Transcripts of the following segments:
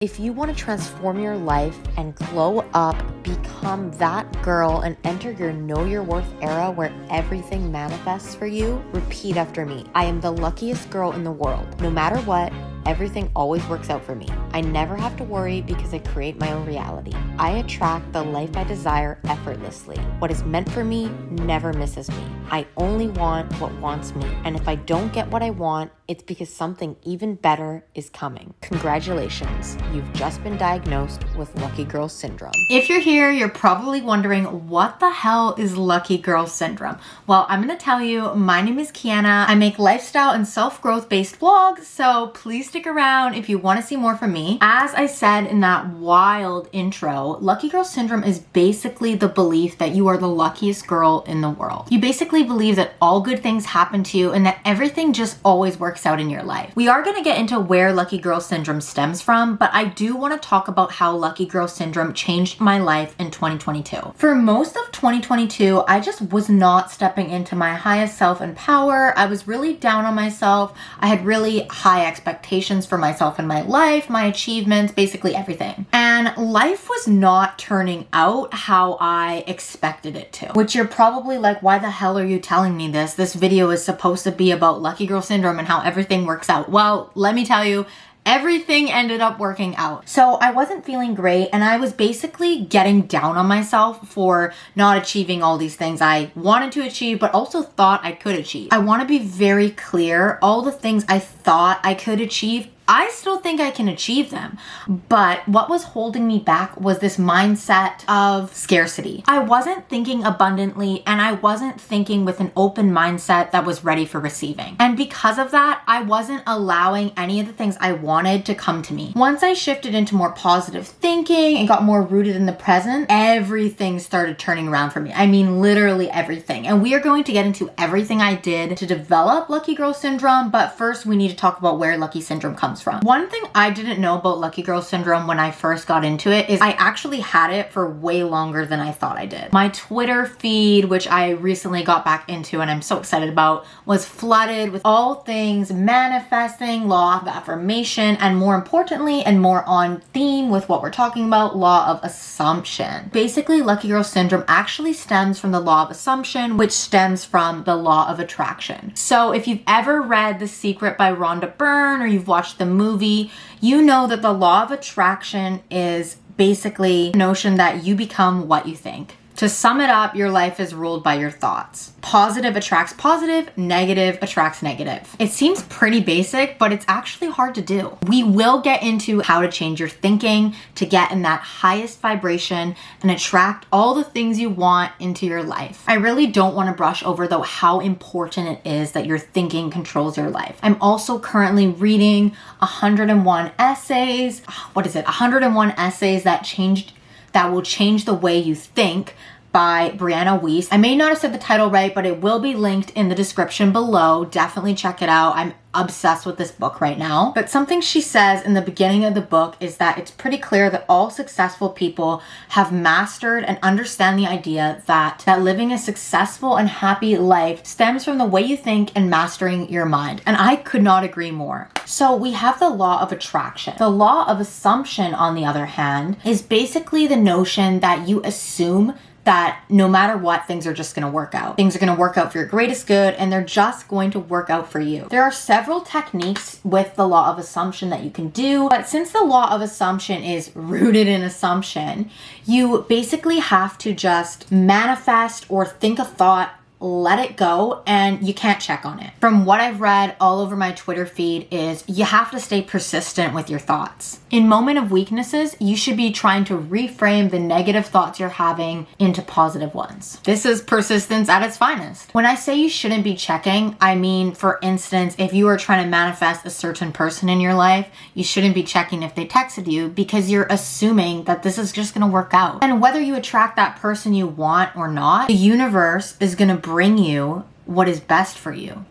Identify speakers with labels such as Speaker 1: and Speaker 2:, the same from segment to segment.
Speaker 1: If you want to transform your life and glow up, become that girl, and enter your know your worth era where everything manifests for you, repeat after me. I am the luckiest girl in the world. No matter what, everything always works out for me. I never have to worry because I create my own reality. I attract the life I desire effortlessly. What is meant for me never misses me. I only want what wants me. And if I don't get what I want, it's because something even better is coming. Congratulations, you've just been diagnosed with Lucky Girl Syndrome.
Speaker 2: If you're here, you're probably wondering, what the hell is Lucky Girl Syndrome? Well, I'm gonna tell you. My name is Kiana. I make lifestyle and self-growth based vlogs, so please stick around if you wanna see more from me. As I said in that wild intro, Lucky Girl Syndrome is basically the belief that you are the luckiest girl in the world. You basically believe that all good things happen to you and that everything just always works out in your life. We are going to get into where Lucky Girl Syndrome stems from, but I do want to talk about how Lucky Girl Syndrome changed my life in 2022. For most of 2022, I just was not stepping into my highest self and power. I was really down on myself. I had really high expectations for myself and my life, my achievements, basically everything. And life was not turning out how I expected it to, which you're probably like, why the hell are you telling me this? This video is supposed to be about Lucky Girl Syndrome and how everything works out. Well, let me tell you, everything ended up working out. So I wasn't feeling great, and I was basically getting down on myself for not achieving all these things I wanted to achieve, but also thought I could achieve. I want to be very clear. All the things I thought I could achieve, I still think I can achieve them. But what was holding me back was this mindset of scarcity. I wasn't thinking abundantly, and I wasn't thinking with an open mindset that was ready for receiving. And because of that, I wasn't allowing any of the things I wanted to come to me. Once I shifted into more positive thinking and got more rooted in the present, everything started turning around for me. I mean, literally everything. And we are going to get into everything I did to develop Lucky Girl Syndrome, but first we need to talk about where Lucky Syndrome comes from. One thing I didn't know about Lucky Girl Syndrome when I first got into it is I actually had it for way longer than I thought I did. My Twitter feed, which I recently got back into and I'm so excited about, was flooded with all things manifesting, law of affirmation, and more importantly and more on theme with what we're talking about, law of assumption. Basically, Lucky Girl Syndrome actually stems from the law of assumption, which stems from the law of attraction. So if you've ever read The Secret by Rhonda Byrne, or you've watched the movie, you know that the law of attraction is basically the notion that you become what you think. To sum it up, your life is ruled by your thoughts. Positive attracts positive, negative attracts negative. It seems pretty basic, but it's actually hard to do. We will get into how to change your thinking to get in that highest vibration and attract all the things you want into your life. I really don't want to brush over though how important it is that your thinking controls your life. I'm also currently reading 101 essays. 101 essays that will change the way you think, by Brianna Weiss. I may not have said the title right, but it will be linked in the description below. Definitely check it out. I'm obsessed with this book right now. But something she says in the beginning of the book is that it's pretty clear that all successful people have mastered and understand the idea that living a successful and happy life stems from the way you think and mastering your mind. And I could not agree more. So we have the law of attraction. The law of assumption, on the other hand, is basically the notion that you assume that no matter what, things are just going to work out. Things are going to work out for your greatest good, and they're just going to work out for you. There are several techniques with the law of assumption that you can do, but since the law of assumption is rooted in assumption, you basically have to just manifest or think a thought, let it go, and you can't check on it. From what I've read all over my Twitter feed is you have to stay persistent with your thoughts. In moment of weaknesses, you should be trying to reframe the negative thoughts you're having into positive ones. This is persistence at its finest. When I say you shouldn't be checking, I mean, for instance, if you are trying to manifest a certain person in your life, you shouldn't be checking if they texted you because you're assuming that this is just gonna work out. And whether you attract that person you want or not, the universe is gonna bring you what is best for you.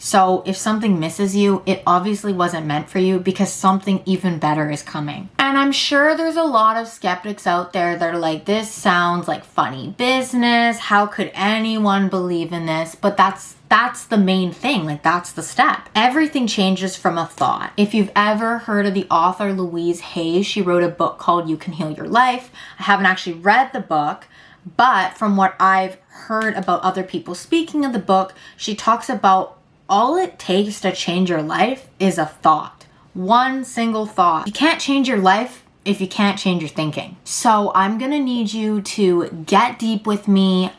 Speaker 2: So if something misses you, it obviously wasn't meant for you because something even better is coming. And I'm sure there's a lot of skeptics out there that are like, this sounds like funny business. How could anyone believe in this? But that's the main thing. Like, that's the step. Everything changes from a thought. If you've ever heard of the author Louise Hay, she wrote a book called You Can Heal Your Life. I haven't actually read the book, but from what I've heard about other people speaking of the book, she talks about all it takes to change your life is a thought. One single thought. You can't change your life if you can't change your thinking. So I'm gonna need you to get deep with me,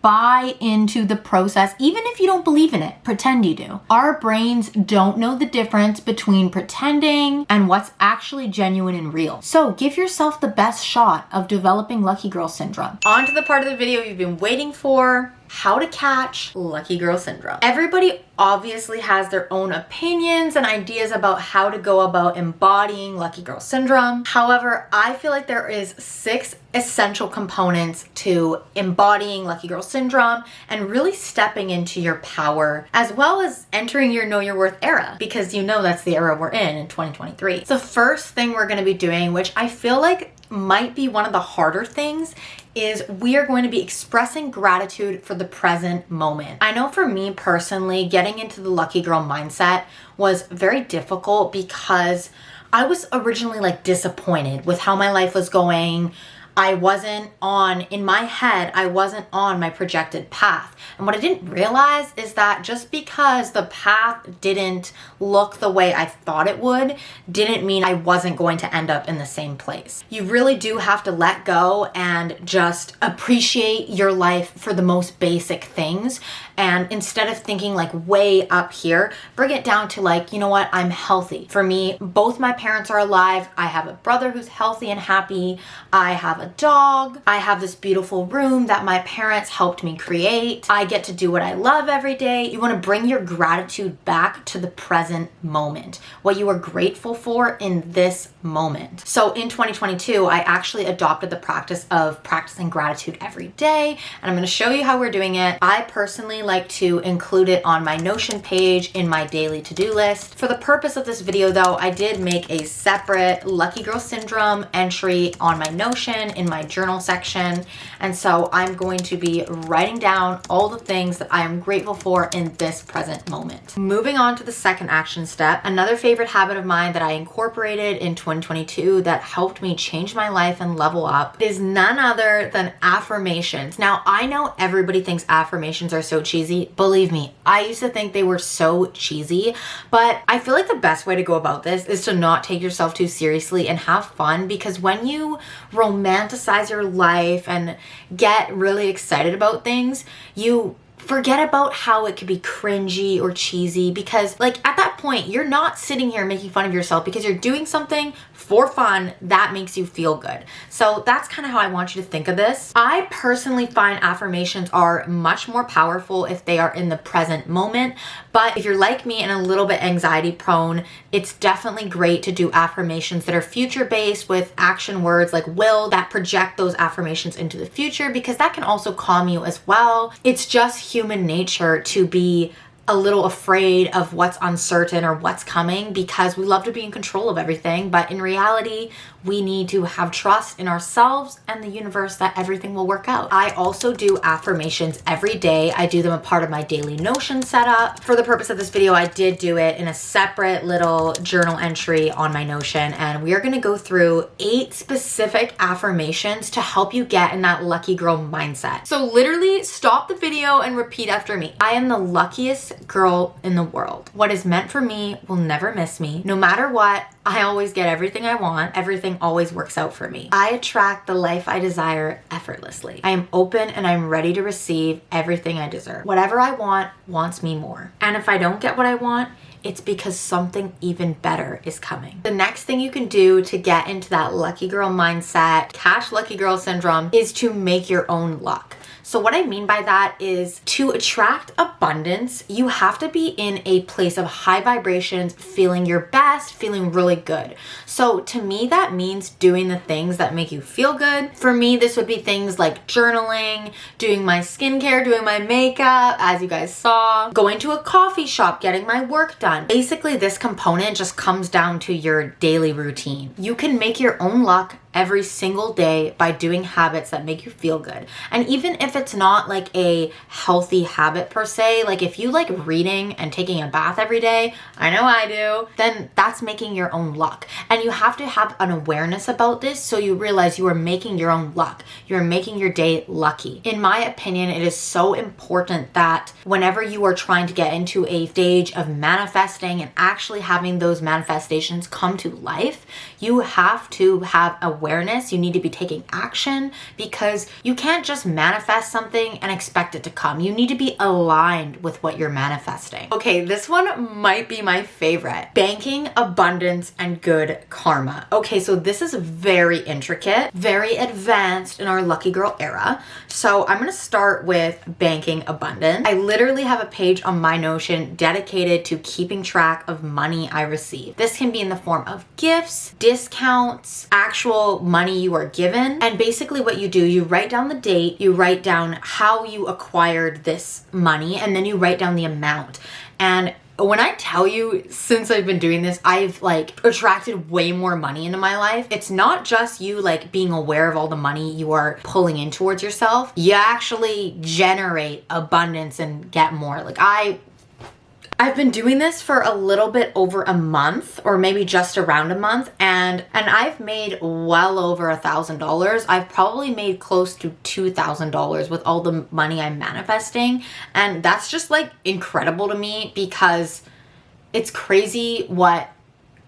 Speaker 2: buy into the process, even if you don't believe in it. Pretend you do. Our brains don't know the difference between pretending and what's actually genuine and real. So give yourself the best shot of developing lucky girl syndrome. On to the part of the video you've been waiting for. How to catch lucky girl syndrome. Everybody obviously has their own opinions and ideas about how to go about embodying lucky girl syndrome. However, I feel like there is 6 essential components to embodying lucky girl syndrome and really stepping into your power, as well as entering your know your worth era, because you know that's the era we're in 2023. The first thing we're going to be doing, which I feel like might be one of the harder things, is we are going to be expressing gratitude for the present moment. I know for me personally, getting into the lucky girl mindset was very difficult because I was originally like disappointed with how my life was going. I wasn't on, in my head, I wasn't on my projected path. And what I didn't realize is that just because the path didn't look the way I thought it would, didn't mean I wasn't going to end up in the same place. You really do have to let go and just appreciate your life for the most basic things. And instead of thinking like way up here, bring it down to like, you know what, I'm healthy. For me, both my parents are alive. I have a brother who's healthy and happy. I have a dog. I have this beautiful room that my parents helped me create. I get to do what I love every day. You want to bring your gratitude back to the present moment, what you are grateful for in this moment. So in 2022, I actually adopted the practice of practicing gratitude every day, and I'm going to show you how we're doing it. I personally like to include it on my Notion page in my daily to-do list. For the purpose of this video though, I did make a separate Lucky Girl Syndrome entry on my Notion in my journal section. And so I'm going to be writing down all the things that I am grateful for in this present moment. Moving on to the second action step, another favorite habit of mine that I incorporated in 2022 that helped me change my life and level up is none other than affirmations. Now, I know everybody thinks affirmations are so cheesy. Believe me, I used to think they were so cheesy, but I feel like the best way to go about this is to not take yourself too seriously and have fun, because when you romanticize your life and get really excited about things, you forget about how it could be cringy or cheesy, because like at that point, you're not sitting here making fun of yourself because you're doing something for fun that makes you feel good. So that's kind of how I want you to think of this. I personally find affirmations are much more powerful if they are in the present moment. But if you're like me and a little bit anxiety prone, it's definitely great to do affirmations that are future based with action words like will that project those affirmations into the future, because that can also calm you as well. It's just human nature to be a little afraid of what's uncertain or what's coming, because we love to be in control of everything. But in reality, we need to have trust in ourselves and the universe that everything will work out. I also do affirmations every day. I do them a part of my daily Notion setup. For the purpose of this video, I did do it in a separate little journal entry on my Notion, and we are going to go through 8 specific affirmations to help you get in that lucky girl mindset. So literally stop the video and repeat after me. I am the luckiest girl in the world. What is meant for me will never miss me. No matter what, I always get everything I want. Everything always works out for me. I attract the life I desire effortlessly. I am open and I'm ready to receive everything I deserve. Whatever I want wants me more. And if I don't get what I want, it's because something even better is coming. The next thing you can do to get into that lucky girl mindset, catch lucky girl syndrome, is to make your own luck. So what I mean by that is to attract abundance, you have to be in a place of high vibrations, feeling your best, feeling really good. So to me, that means doing the things that make you feel good. For me, this would be things like journaling, doing my skincare, doing my makeup, as you guys saw, going to a coffee shop, getting my work done. Basically, this component just comes down to your daily routine. You can make your own luck every single day by doing habits that make you feel good. And even if it's not like a healthy habit per se, like if you like reading and taking a bath every day, I know I do, then that's making your own luck. And you have to have an awareness about this so you realize you are making your own luck. You're making your day lucky. In my opinion, it is so important that whenever you are trying to get into a stage of manifesting and actually having those manifestations come to life, you have to have awareness. You need to be taking action because you can't just manifest something and expect it to come. You need to be aligned with what you're manifesting. Okay, this one might be my favorite. Banking, abundance, and good karma. Okay, so this is very intricate, very advanced in our lucky girl era. So I'm gonna start with banking abundance. I literally have a page on my Notion dedicated to keeping track of money I receive. This can be in the form of gifts, discounts, actual money you are given. And basically what you do, you write down the date, you write down how you acquired this money, and then you write down the amount. And when I tell you, since I've been doing this, I've like attracted way more money into my life. It's not just you like being aware of all the money you are pulling in towards yourself. You actually generate abundance and get more. Like I've been doing this for a little bit over a month, or maybe just around a month, and I've made well over $1,000. I've probably made close to $2,000 with all the money I'm manifesting, and that's just like incredible to me because it's crazy what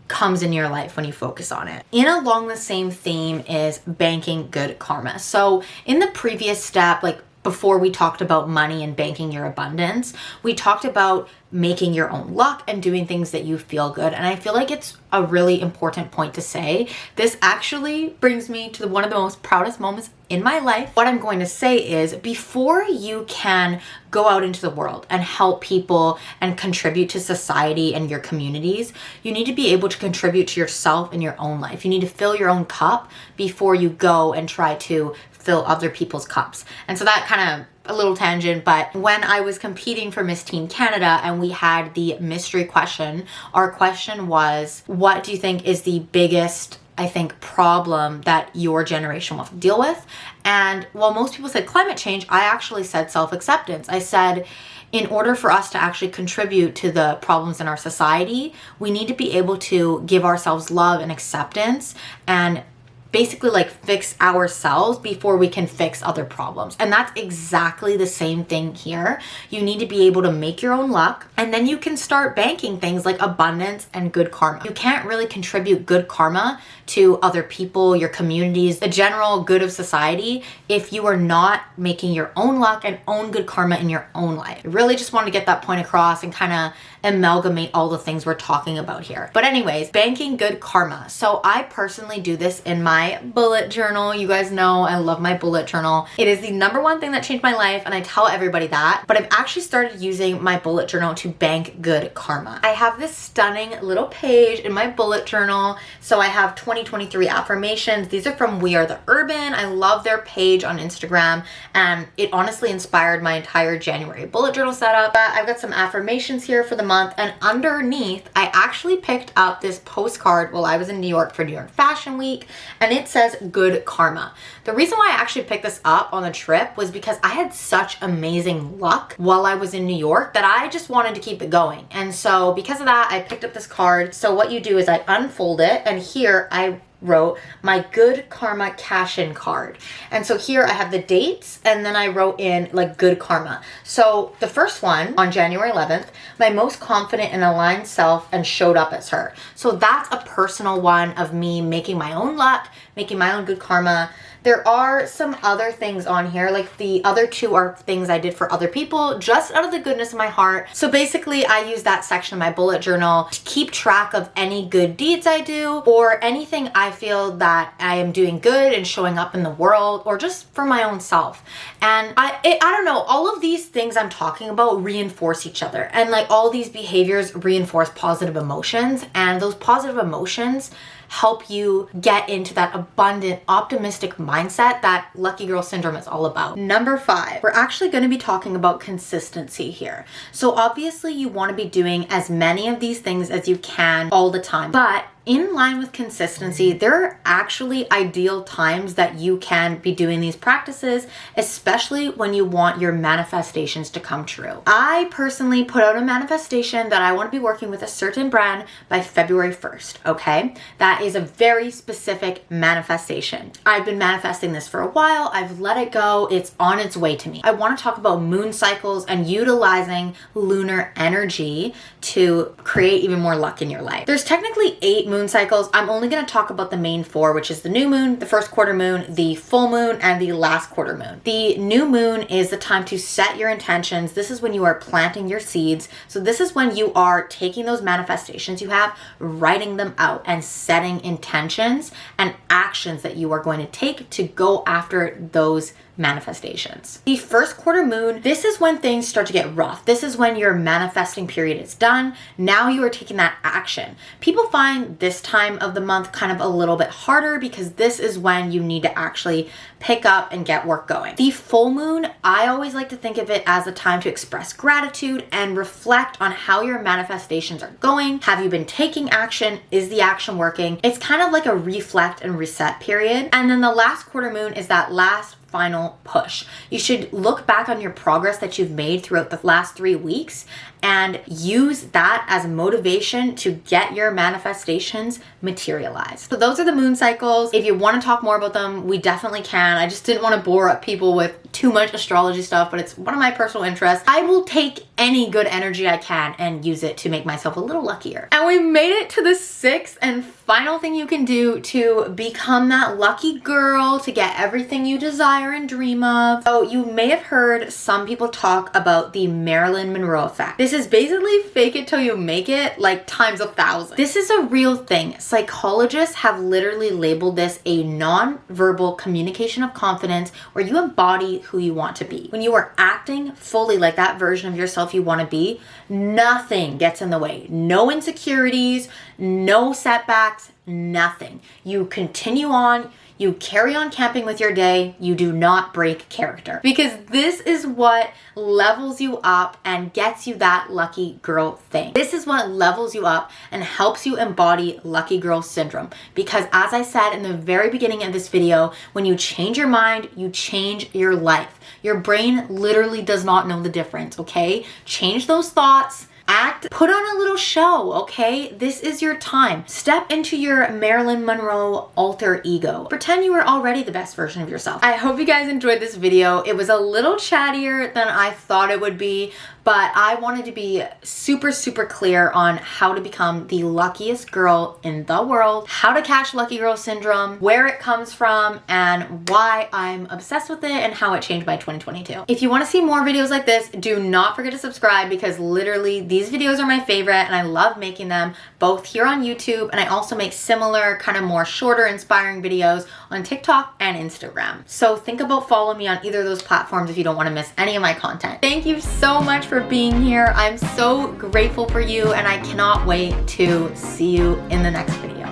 Speaker 2: comes in your life when you focus on it. In along the same theme is banking good karma. So in the previous step, like before we talked about money and banking your abundance, we talked about making your own luck and doing things that you feel good. And I feel like it's a really important point to say. This actually brings me to one of the most proudest moments in my life. What I'm going to say is before you can go out into the world and help people and contribute to society and your communities, you need to be able to contribute to yourself in your own life. You need to fill your own cup before you go and try to fill other people's cups. And so that kind of a little tangent, but when I was competing for Miss Teen Canada and we had the mystery question, our question was, what do you think is the biggest, I think, problem that your generation will have to deal with? And while most people said climate change, I actually said self-acceptance. I said, in order for us to actually contribute to the problems in our society, we need to be able to give ourselves love and acceptance and basically like fix ourselves before we can fix other problems. And that's exactly the same thing here. You need to be able to make your own luck, and then you can start banking things like abundance and good karma. You can't really contribute good karma to other people, your communities, the general good of society, if you are not making your own luck and own good karma in your own life. I really just wanted to get that point across and kind of amalgamate all the things we're talking about here. But anyways, banking good karma. So I personally do this in my bullet journal. You guys know I love my bullet journal. It is the number one thing that changed my life, and I tell everybody that, but I've actually started using my bullet journal to bank good karma. I have this stunning little page in my bullet journal. So I have 2023 affirmations. These are from We Are the Urban. I love their page on Instagram, and it honestly inspired my entire January bullet journal setup. I've got some affirmations here for the month, and underneath I actually picked up this postcard while I was in New York for New York Fashion Week, and it says good karma. The reason why I actually picked this up on the trip was because I had such amazing luck while I was in New York that I just wanted to keep it going. And so because of that, I picked up this card. So what you do is I unfold it, and here I wrote my good karma cash-in card. And so here I have the dates, and then I wrote in like good karma. So the first one on January 11th, my most confident and aligned self, and showed up as her. So that's a personal one of me making my own luck, making my own good karma. There are some other things on here, like the other two are things I did for other people just out of the goodness of my heart. So basically I use that section of my bullet journal to keep track of any good deeds I do or anything I I feel that I am doing good and showing up in the world, or just for my own self. And I don't know, all of these things I'm talking about reinforce each other. And like all these behaviors reinforce positive emotions, and those positive emotions help you get into that abundant, optimistic mindset that lucky girl syndrome is all about. Number 5, we're actually going to be talking about consistency here. So obviously you want to be doing as many of these things as you can all the time, but in line with consistency, there are actually ideal times that you can be doing these practices, especially when you want your manifestations to come true. I personally put out a manifestation that I want to be working with a certain brand by February 1st, okay? That is a very specific manifestation. I've been manifesting this for a while. I've let it go. It's on its way to me. I want to talk about moon cycles and utilizing lunar energy to create even more luck in your life. There's technically 8 moon cycles. I'm only going to talk about the main 4, which is the new moon, the first quarter moon, the full moon, and the last quarter moon. The new moon is the time to set your intentions. This is when you are planting your seeds. So this is when you are taking those manifestations you have, writing them out, and setting intentions and actions that you are going to take to go after those manifestations. The first quarter moon, this is when things start to get rough. This is when your manifesting period is done. Now you are taking that action. People find this time of the month kind of a little bit harder because this is when you need to actually pick up and get work going. The full moon, I always like to think of it as a time to express gratitude and reflect on how your manifestations are going. Have you been taking action? Is the action working? It's kind of like a reflect and reset period. And then the last quarter moon is that last final push. You should look back on your progress that you've made throughout the last 3 weeks and use that as motivation to get your manifestations materialized. So those are the moon cycles. If you want to talk more about them, we definitely can. I just didn't want to bore up people with too much astrology stuff, but it's one of my personal interests. I will take any good energy I can and use it to make myself a little luckier. And we made it to the 6th and final thing you can do to become that lucky girl, to get everything you desire and dream of. So you may have heard some people talk about the Marilyn Monroe effect. This is basically fake it till you make it, like times 1,000. This is a real thing. Psychologists have literally labeled this a non-verbal communication of confidence, where you embody who you want to be. When you are acting fully like that version of yourself you want to be, nothing gets in the way. No insecurities, no setbacks, nothing. You continue on. You carry on camping with your day. You do not break character, because this is what levels you up and gets you that lucky girl thing. This is what levels you up and helps you embody lucky girl syndrome. Because as I said in the very beginning of this video, when you change your mind, you change your life. Your brain literally does not know the difference, okay? Change those thoughts. Act, put on a little show, okay? This is your time. Step into your Marilyn Monroe alter ego. Pretend you were already the best version of yourself. I hope you guys enjoyed this video. It was a little chattier than I thought it would be, but I wanted to be super, super clear on how to become the luckiest girl in the world, how to catch lucky girl syndrome, where it comes from, and why I'm obsessed with it and how it changed my 2022. If you want to see more videos like this, do not forget to subscribe, because literally these videos are my favorite and I love making them, both here on YouTube, and I also make similar kind of more shorter inspiring videos on TikTok and Instagram. So think about following me on either of those platforms if you don't want to miss any of my content. Thank you so much for being here. I'm so grateful for you, and I cannot wait to see you in the next video.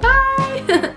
Speaker 2: Bye!